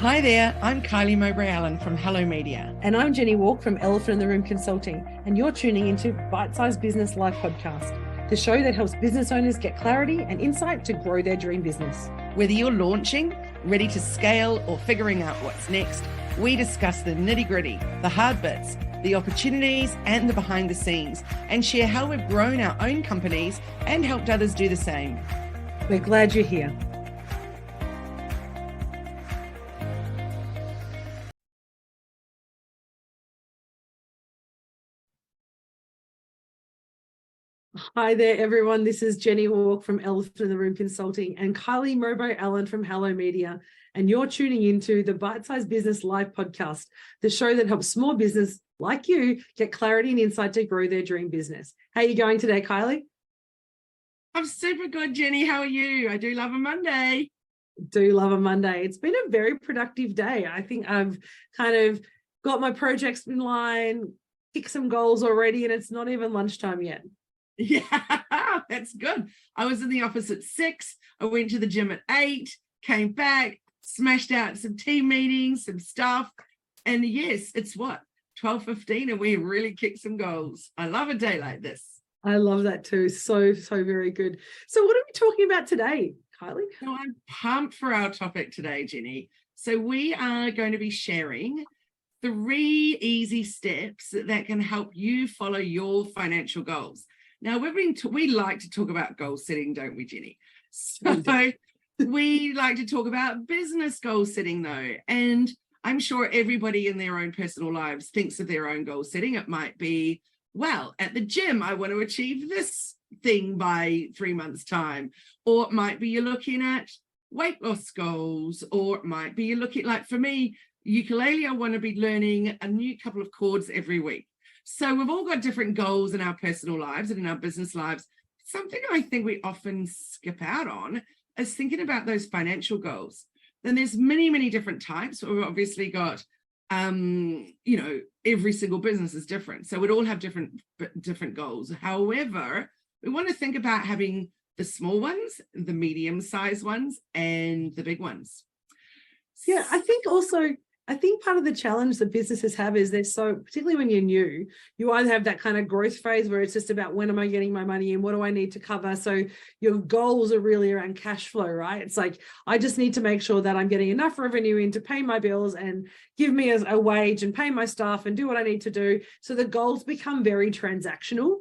Hi there, I'm Kylie Mowbray-Allen from Hello Media. And I'm Jenni Walke from Elephant in the Room Consulting, and you're tuning into Bite-Sized Business Life Podcast, the show that helps business owners get clarity and insight to grow their dream business. Whether you're launching, ready to scale, or figuring out what's next, we discuss the nitty-gritty, the hard bits, the opportunities, and the behind the scenes, and share how we've grown our own companies and helped others do the same. We're glad you're here. Hi there, everyone. This is Jenni Walke from Elephant in the Room Consulting and Kylie Mowbray-Allen from Hello Media. And you're tuning into the Bite-Sized Business Live Podcast, the show that helps small business like you get clarity and insight to grow their dream business. How are you going today, Kylie? I'm super good, Jenny. How are you? I do love a Monday. Do love a Monday. It's been a very productive day. I think I've kind of got my projects in line, kicked some goals already, and it's not even lunchtime yet. Yeah, that's good. I was in the office at 6. I went to the gym at 8, came back, smashed out some team meetings, some stuff. And yes, it's what, 12:15, and we really kicked some goals. I love a day like this. I love that too. So very good. So what are we talking about today, Kylie? So I'm pumped for our topic today, Jenny. So we are going to be sharing 3 easy steps that can help you follow your financial goals. Now, we like to talk about goal setting, don't we, Jenny? So we like to talk about business goal setting, though. And I'm sure everybody in their own personal lives thinks of their own goal setting. It might be, well, at the gym, I want to achieve this thing by 3 months' time. Or it might be you're looking at weight loss goals. Or it might be you're looking, like for me, ukulele, I want to be learning a new couple of chords every week. So we've all got different goals in our personal lives and in our business lives. Something I think we often skip out on is thinking about those financial goals. Then there's many different types. We've obviously got, every single business is different. So we'd all have different goals. However, we want to think about having the small ones, the medium-sized ones, and the big ones. Yeah, I think part of the challenge that businesses have is particularly when you're new, you either have that kind of growth phase where it's just about when am I getting my money in, what do I need to cover? So your goals are really around cash flow, right? It's like, I just need to make sure that I'm getting enough revenue in to pay my bills and give me a wage and pay my staff and do what I need to do. So the goals become very transactional,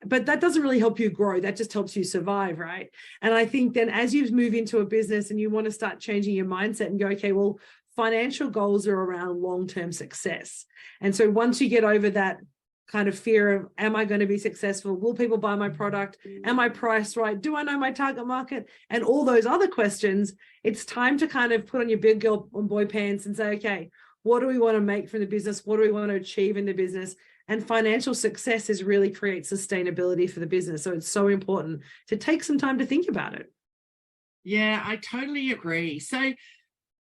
but that doesn't really help you grow. That just helps you survive, right? And I think then as you move into a business and you want to start changing your mindset and go, okay, well, financial goals are around long-term success. And so once you get over that kind of fear of, am I going to be successful? Will people buy my product? Am I priced right? Do I know my target market? And all those other questions, it's time to kind of put on your big girl and boy pants and say, okay, what do we want to make from the business? What do we want to achieve in the business? And financial success is really create sustainability for the business. So it's so important to take some time to think about it. Yeah, I totally agree. So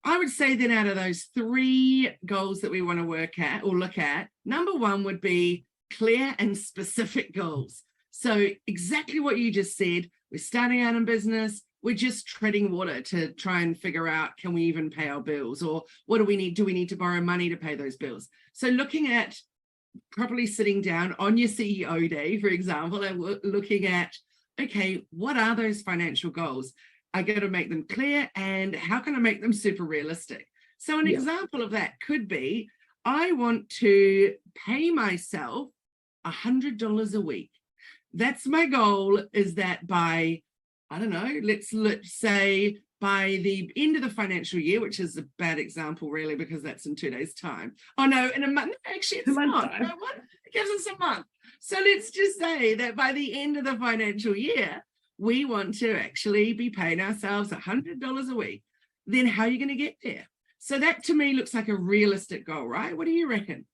I would say then out of those 3 goals that we want to work at or look at, number 1 would be clear and specific goals. So exactly what you just said, we're starting out in business, we're just treading water to try and figure out, can we even pay our bills? Or what do we need? Do we need to borrow money to pay those bills? So looking at properly sitting down on your CEO day, for example, and looking at, okay, what are those financial goals? I got to make them clear, and how can I make them super realistic? So an example of that could be, I want to pay myself $100 a week. That's my goal, is that by, I don't know, let's say by the end of the financial year, which is a bad example really, because that's in 2 days' time. Oh no, in a month, actually it's not. No, it gives us a month. So let's just say that by the end of the financial year, we want to actually be paying ourselves $100 a week. Then how are you going to get there? So that to me looks like a realistic goal, right? What do you reckon?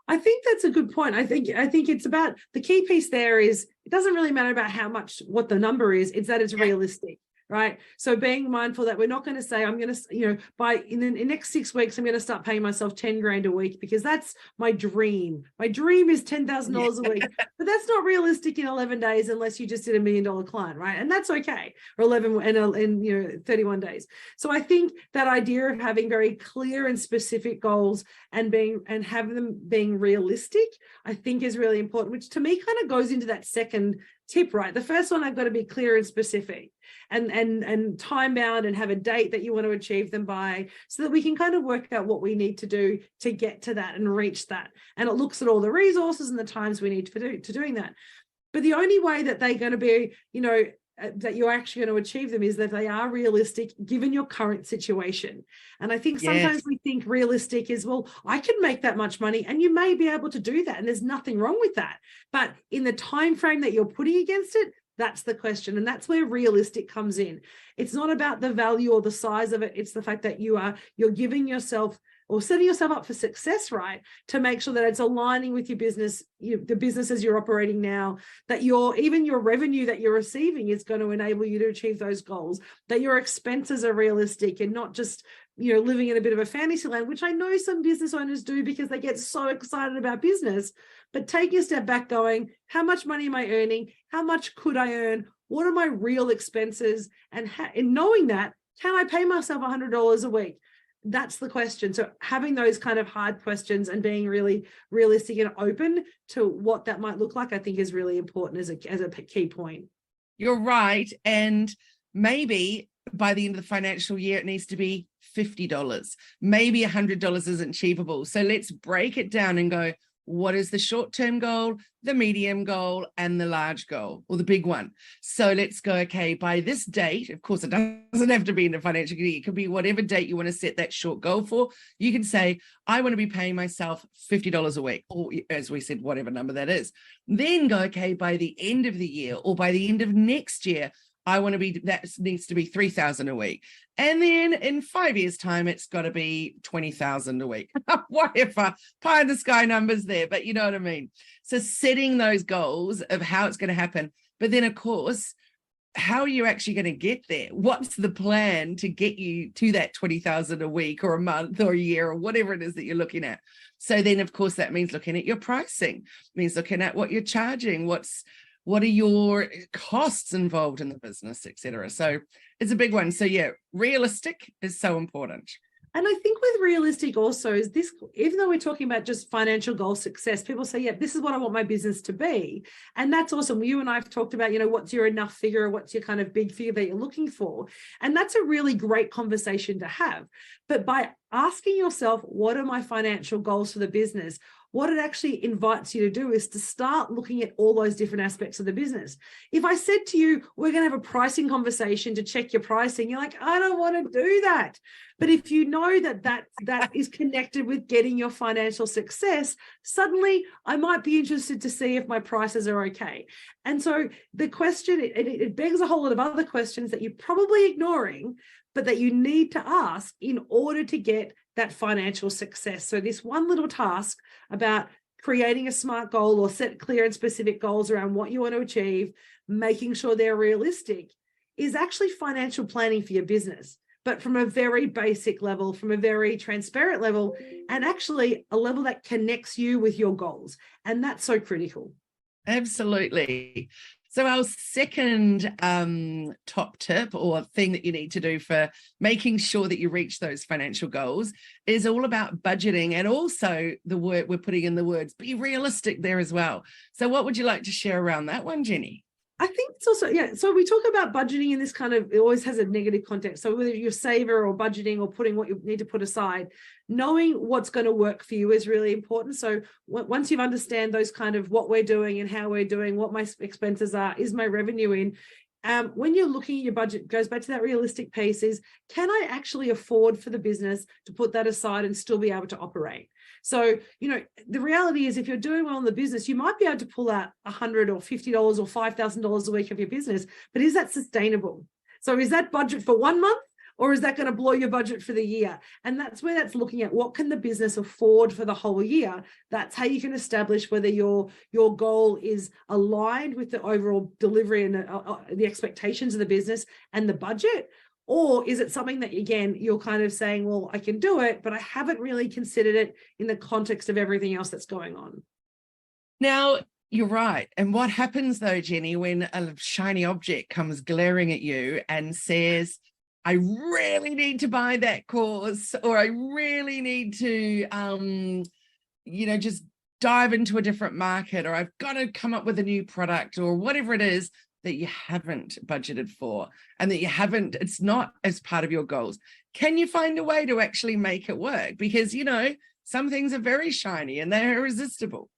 I think that's a good point. I think it's about, the key piece there is, it doesn't really matter about what the number is, it's that it's realistic, right? So being mindful that we're not going to say, I'm going to, in the next 6 weeks, I'm going to start paying myself 10 grand a week because that's my dream. My dream is $10,000 a week, but that's not realistic in 11 days unless you just did $1 million client, right? And that's okay. Or 11 and 31 days. So I think that idea of having very clear and specific goals and having them being realistic, I think is really important, which to me kind of goes into that second tip, right? The first one, I've got to be clear and specific and time bound and have a date that you want to achieve them by, so that we can kind of work out what we need to do to get to that and reach that. And it looks at all the resources and the times we need to doing that. But the only way that they're going to be, that you're actually going to achieve them is that they are realistic given your current situation. And I think sometimes we think realistic is, well, I can make that much money, and you may be able to do that, and there's nothing wrong with that. But in the time frame that you're putting against it, that's the question. And that's where realistic comes in. It's not about the value or the size of it. It's the fact that you're giving yourself or setting yourself up for success, right? To make sure that it's aligning with your business, the businesses you're operating now, that even your revenue that you're receiving is going to enable you to achieve those goals, that your expenses are realistic and not just, living in a bit of a fantasy land, which I know some business owners do because they get so excited about business. But taking a step back, going, how much money am I earning? How much could I earn? What are my real expenses? And in knowing that, can I pay myself $100 a week? That's the question. So having those kind of hard questions and being really realistic and open to what that might look like, I think is really important as a key point. You're right. And maybe by the end of the financial year, it needs to be $50. Maybe $100 isn't achievable. So let's break it down and go, what is the short-term goal, the medium goal, and the large goal, or the big one? So let's go, okay, by this date, of course, it doesn't have to be in the financial year. It could be whatever date you want to set that short goal for. You can say, I want to be paying myself $50 a week, or as we said, whatever number that is. Then go, okay, by the end of the year or by the end of next year, that needs to be $3,000 a week. And then in 5 years' time, it's got to be $20,000 a week. Whatever, pie in the sky numbers there, but you know what I mean? So setting those goals of how it's going to happen. But then, of course, how are you actually going to get there? What's the plan to get you to that $20,000 a week or a month or a year or whatever it is that you're looking at? So then, of course, that means looking at your pricing, it means looking at what you're charging, what are your costs involved in the business, etc. So it's a big one. So yeah, realistic is so important. And I think with realistic also is this, even though we're talking about just financial goal success, people say, yeah, this is what I want my business to be. And that's awesome. You and I have talked about, what's your enough figure, or what's your kind of big figure that you're looking for. And that's a really great conversation to have. But by asking yourself, what are my financial goals for the business? What it actually invites you to do is to start looking at all those different aspects of the business. If I said to you, we're going to have a pricing conversation to check your pricing, you're like, I don't want to do that. But if you know that is connected with getting your financial success, suddenly I might be interested to see if my prices are okay. And so the question, it begs a whole lot of other questions that you're probably ignoring, but that you need to ask in order to get that financial success. So this one little task about creating a SMART goal or set clear and specific goals around what you want to achieve, making sure they're realistic, is actually financial planning for your business, but from a very basic level, from a very transparent level, and actually a level that connects you with your goals. And that's so critical. Absolutely. So our second top tip or thing that you need to do for making sure that you reach those financial goals is all about budgeting, and also the word we're putting in the words, be realistic there as well. So what would you like to share around that one, Jenni? I think it's also, so we talk about budgeting in this kind of, it always has a negative context. So whether you're saver or budgeting or putting what you need to put aside, knowing what's going to work for you is really important. So once you understand those kind of what we're doing and how we're doing, what my expenses are, is my revenue in, when you're looking at your budget, goes back to that realistic piece is, can I actually afford for the business to put that aside and still be able to operate? So, the reality is if you're doing well in the business, you might be able to pull out $100 or $50 or $5,000 a week of your business, but is that sustainable? So is that budget for 1 month? Or is that going to blow your budget for the year? And that's where that's looking at what can the business afford for the whole year. That's how you can establish whether your goal is aligned with the overall delivery and the expectations of the business and the budget. Or is it something that, again, you're kind of saying, well, I can do it, but I haven't really considered it in the context of everything else that's going on. Now, you're right. And what happens though, Jenni, when a shiny object comes glaring at you and says, I really need to buy that course, or I really need to, just dive into a different market, or I've got to come up with a new product, or whatever it is that you haven't budgeted for and that it's not as part of your goals. Can you find a way to actually make it work? Because, some things are very shiny and they're irresistible.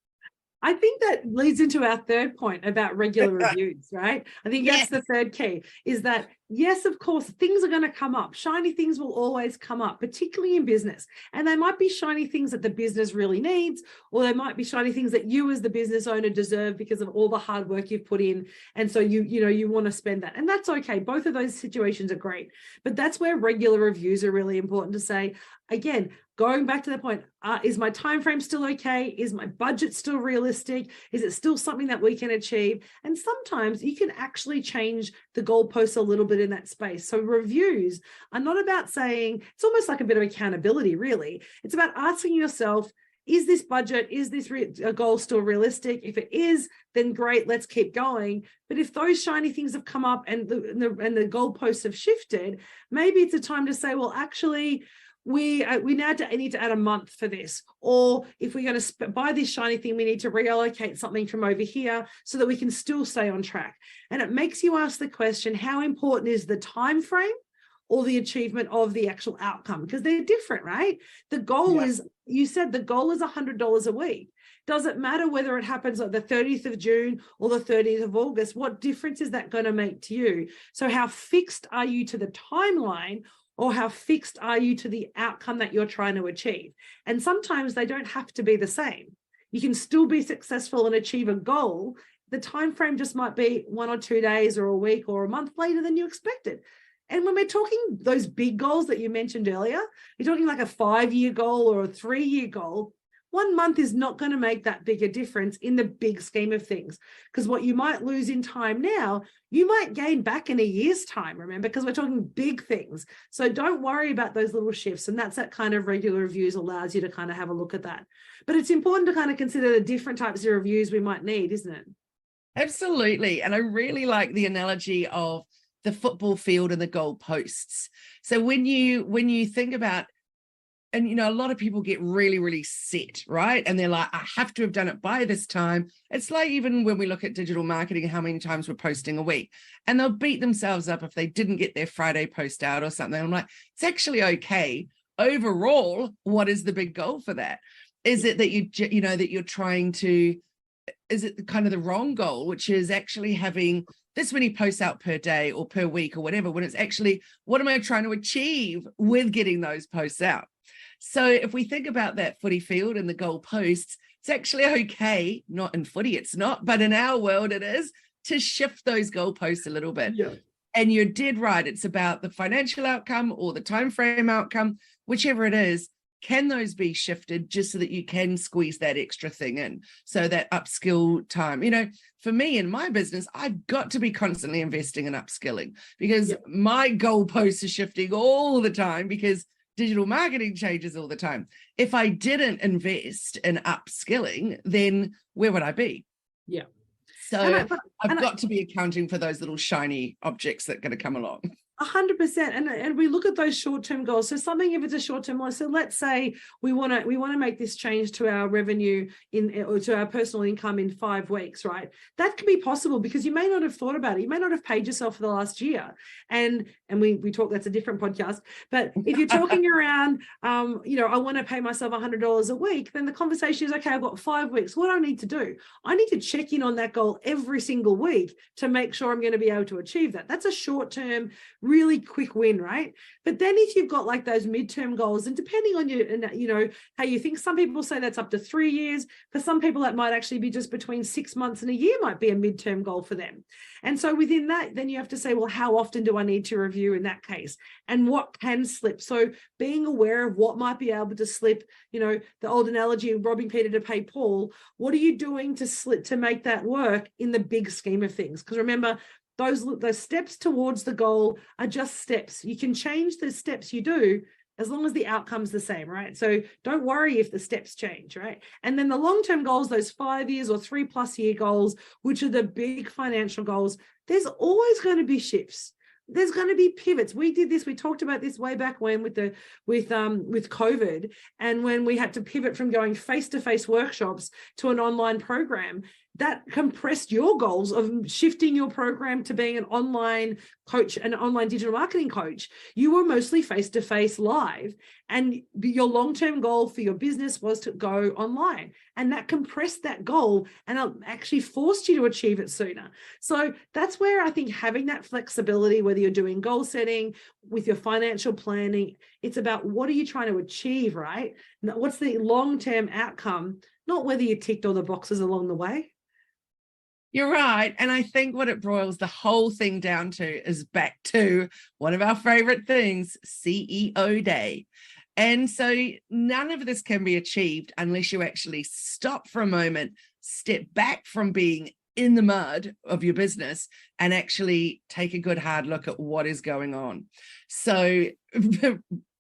I think that leads into our third point about regular reviews, right? I think that's the third key, is that, yes, of course, things are going to come up. Shiny things will always come up, particularly in business. And they might be shiny things that the business really needs, or they might be shiny things that you as the business owner deserve because of all the hard work you've put in. And so you want to spend that. And that's okay. Both of those situations are great. But that's where regular reviews are really important to say, again, going back to the point, is my time frame still okay? Is my budget still realistic? Is it still something that we can achieve? And sometimes you can actually change the goalposts a little bit in that space. So reviews are not about saying, it's almost like a bit of accountability, really. It's about asking yourself, is this budget, is this a goal still realistic? If it is, then great, let's keep going. But if those shiny things have come up and the goalposts have shifted, maybe it's a time to say, well, actually, we now need to add a month for this. Or if we're going to buy this shiny thing, we need to reallocate something from over here so that we can still stay on track. And it makes you ask the question, how important is the time frame or the achievement of the actual outcome? Because they're different, right? The goal is, you said the goal is $100 a week. Does it matter whether it happens on the 30th of June or the 30th of August? What difference is that going to make to you? So how fixed are you to the timeline, or how fixed are you to the outcome that you're trying to achieve? And sometimes they don't have to be the same. You can still be successful and achieve a goal. The time frame just might be 1 or 2 days or a week or a month later than you expected. And when we're talking those big goals that you mentioned earlier, you're talking like a 5-year goal or a 3-year goal. 1 month is not going to make that big a difference in the big scheme of things, because what you might lose in time now, you might gain back in a year's time, remember, because we're talking big things. So don't worry about those little shifts. And that's that kind of regular reviews allows you to kind of have a look at that. But it's important to kind of consider the different types of reviews we might need, isn't it? Absolutely. And I really like the analogy of the football field and the goal posts. So when you think about, and a lot of people get really, really set, right? And they're like, I have to have done it by this time. It's like even when we look at digital marketing, how many times we're posting a week, and they'll beat themselves up if they didn't get their Friday post out or something. I'm like, it's actually okay. Overall, what is the big goal for that? Is it that that you're trying to, is it kind of the wrong goal, which is actually having this many posts out per day or per week or whatever, when it's actually, what am I trying to achieve with getting those posts out? So if we think about that footy field and the goal posts, it's actually okay, not in footy, it's not, but in our world it is, to shift those goal posts a little bit. Yeah. And you're dead right. It's about the financial outcome or the time frame outcome, whichever it is. Can those be shifted just so that you can squeeze that extra thing in? So that upskill time, for me in my business, I've got to be constantly investing in upskilling, because my goalposts are shifting all the time, because digital marketing changes all the time. If I didn't invest in upskilling, then where would I be? Yeah. So I've got to be accounting for those little shiny objects that are going to come along. 100%. And we look at those short-term goals. So something, if it's a short-term goal, so let's say we want to make this change to our revenue or to our personal income in 5 weeks, right? That can be possible because you may not have thought about it. You may not have paid yourself for the last year. And we talk, that's a different podcast. But if you're talking around, I want to pay myself $100 a week, then the conversation is, okay, I've got 5 weeks. What do I need to do? I need to check in on that goal every single week to make sure I'm going to be able to achieve that. That's a short-term really quick win, right? But then if you've got like those midterm goals, and depending on your, how you think, some people say that's up to 3 years. For some people, that might actually be just between 6 months and a year might be a midterm goal for them. And so within that, then you have to say, well, how often do I need to review in that case? And what can slip? So being aware of what might be able to slip, the old analogy of robbing Peter to pay Paul, what are you doing to slip to make that work in the big scheme of things? Because remember, those steps towards the goal are just steps. You can change the steps you do as long as the outcome's the same, right? So don't worry if the steps change, right? And then the long-term goals, those 5 years or 3+ year goals, which are the big financial goals, there's always going to be shifts. There's going to be pivots. We talked about this way back when with COVID, and when we had to pivot from going face-to-face workshops to an online program. That compressed your goals of shifting your program to being an online coach, an online digital marketing coach. You were mostly face-to-face live, and your long-term goal for your business was to go online. And that compressed that goal and actually forced you to achieve it sooner. So that's where I think having that flexibility, whether you're doing goal setting, with your financial planning, it's about what are you trying to achieve, right? What's the long-term outcome, not whether you ticked all the boxes along the way. You're right. And I think what it boils the whole thing down to is back to one of our favorite things, CEO Day. And so none of this can be achieved unless you actually stop for a moment, step back from being in the mud of your business, and actually take a good hard look at what is going on. So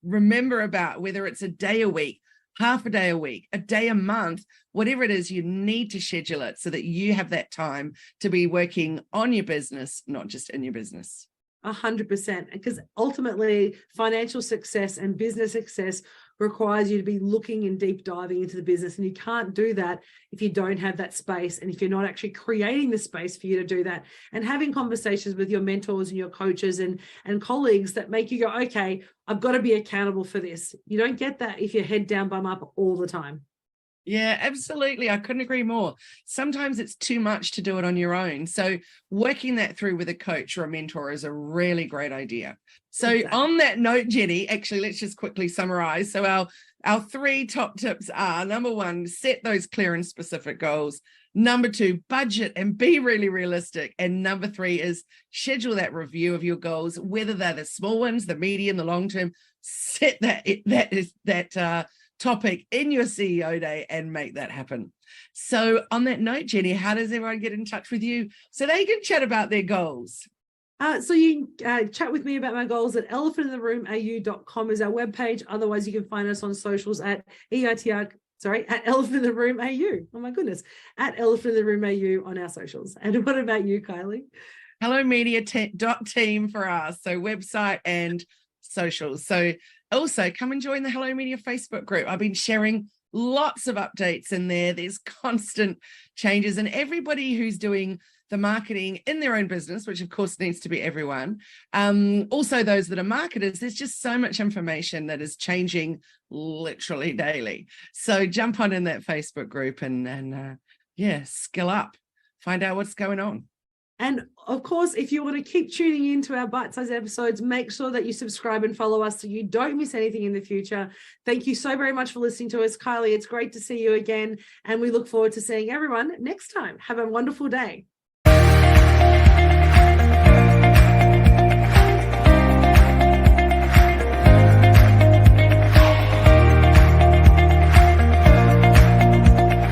remember about whether it's a day a week, half a day a week, a day a month, whatever it is, you need to schedule it so that you have that time to be working on your business, not just in your business. 100%, because ultimately financial success and business success requires you to be looking and deep diving into the business. And you can't do that if you don't have that space, and if you're not actually creating the space for you to do that, and having conversations with your mentors and your coaches and colleagues that make you go, okay, I've got to be accountable for this. You don't get that if you're head down, bum up all the time. Yeah, absolutely. I couldn't agree more. Sometimes it's too much to do it on your own. So working that through with a coach or a mentor is a really great idea. So exactly. On that note, Jenni, actually, let's just quickly summarize. So our 3 top tips are: number 1, set those clear and specific goals. Number 2, budget and be really realistic. And number 3 is schedule that review of your goals, whether they're the small ones, the medium, the long term. Set that topic in your CEO Day and make that happen. So on that note, Jenni, how does everyone get in touch with you so they can chat about their goals? So you can chat with me about my goals at elephantintheroomau.com is our webpage. Otherwise, you can find us on socials at at Elephant in the Room AU. Oh my goodness, at Elephant in the Room AU on our socials. And what about you, Kylie? HelloMedia.team for us. So website and socials. So also come and join the Hello Media Facebook group. I've been sharing lots of updates in there. There's constant changes, and everybody who's doing the marketing in their own business, which of course needs to be everyone. Also those that are marketers, there's just so much information that is changing literally daily. So jump on in that Facebook group and skill up, find out what's going on. And of course, if you want to keep tuning into our bite-sized episodes, make sure that you subscribe and follow us so you don't miss anything in the future. Thank you so very much for listening to us, Kylie. It's great to see you again, and we look forward to seeing everyone next time. Have a wonderful day.